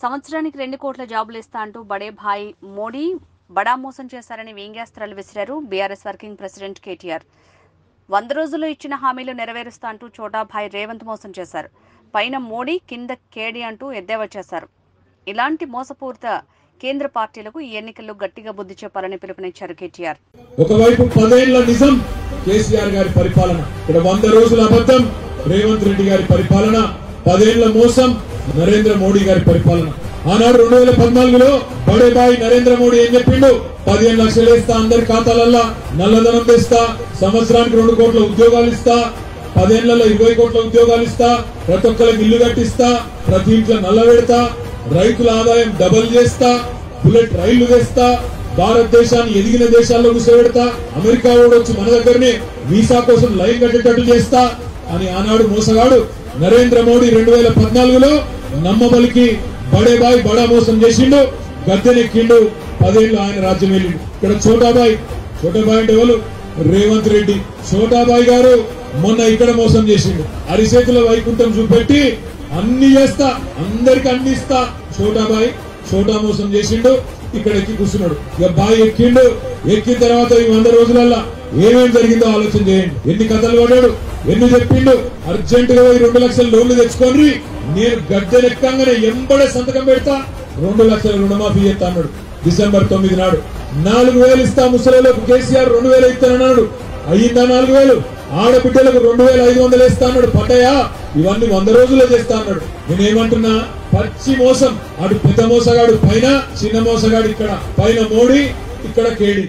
సంవత్సరానికి 2 కోట్ల జాబులు ఇస్తా అంటూ బడే భాయ్ మోడీ బడా మోసం చేశారని వ్యంగ్యాస్త్రాలు విసిరారు బీఆర్ఎస్ వర్కింగ్ ప్రెసిడెంట్ కేటీఆర్. 100 రోజుల్లో ఇచ్చిన హామీలు నెరవేరుస్తా అంటూ చోటా భాయ్ రేవంత్ మోసం చేశారు. పైన మోడీ కింద కేడీ అంటూ ఎద్దేవా చేశారు. ఇలాంటి మోసపూరిత కేంద్ర పార్టీలకు ఈ ఎన్నికల్లో గట్టిగా బుద్ధి చెప్పాలని పిలుపునిచ్చారు కేటీఆర్. ఒకవైపు 10 ఏళ్ల నిజం కేసీఆర్ గారి పరిపాలన, ఇక్కడ 100 రోజుల అబద్ధం రేవంత్ రెడ్డి గారి పరిపాలన, 10 ఏళ్ల మోసం నరేంద్ర మోడీ గారి పరిపాలన. ఆనాడు 2014లో బడే భాయ్ నరేంద్ర మోడీ ఏం చెప్పిండు? 15 లక్షలు ఇస్తా, అందరి ఖాతాలల్లో నల్లధనం తెస్తా, సంవత్సరానికి 2 కోట్ల ఉద్యోగాలు ఇస్తా, 10 ఏళ్లలో 20 కోట్ల ఉద్యోగాలు ఇస్తా, ప్రతి ఒక్కరికి ఇల్లు కట్టిస్తా, ప్రతి ఇంట్లో నల్ల పెడతా, రైతుల ఆదాయం డబుల్ చేస్తా, బుల్లెట్ రైళ్లు తెస్తా, భారతదేశాన్ని ఎదిగిన దేశాల్లో కూర్చోబెడతా, అమెరికా కూడా వచ్చి మన దగ్గరనే వీసా కోసం లైన్ కట్టేటట్టు చేస్తా అని ఆనాడు మోసగాడు నరేంద్ర మోడీ 2014లో నమ్మబలికి బడే భాయ్ బడా మోసం చేసిండు, గద్దెనెక్కిండు. 10 ఏళ్ళు ఆయన రాజ్యం వెళ్ళిండు. ఇక్కడ చోటా భాయ్ అంటే ఎవరు? రేవంత్ రెడ్డి. చోటా భాయ్ గారు మొన్న ఇక్కడ మోసం చేసిండు. అరిచేతుల వైకుంఠం చూపెట్టి అన్ని చేస్తా, అందరికి అన్ని ఇస్తా. చోటా మోసం చేసిండు. ఇక్కడ ఎక్కి కూర్చున్నాడు. ఇక బాయ్ ఎక్కిండు. ఎక్కిన తర్వాత ఈ 100 రోజులల్లా ఏమేమి జరిగిందో ఆలోచన చేయండి. ఎన్ని కథలు పడ్డాడు, ఎన్ని చెప్పిండు. అర్జెంటుగా 2 లక్షల లోన్లు తెచ్చుకొని నేను గద్దెనెక్కంగానే ఎంబడే సంతకం పెడతా, 2 లక్షల రుణమాఫీ చేస్తా అన్నాడు. డిసెంబర్ 9 నాడు 4000 ఇస్తా ముసలిలకు. కేసీఆర్ 2000 ఇస్తానన్నాడు. అయ్యిందా 4000? ఆడబిడ్డలకు 2500 ఇస్తా అన్నాడు. పడ్డాయా? ఇవన్నీ 100 రోజుల్లో చేస్తా అన్నాడు. నేనేమంటున్నా, పచ్చి మోసం. అటు పెద్ద మోసగాడు పైన, చిన్న మోసగాడు ఇక్కడ. పైన మోడీ, ఇక్కడ కేడీ.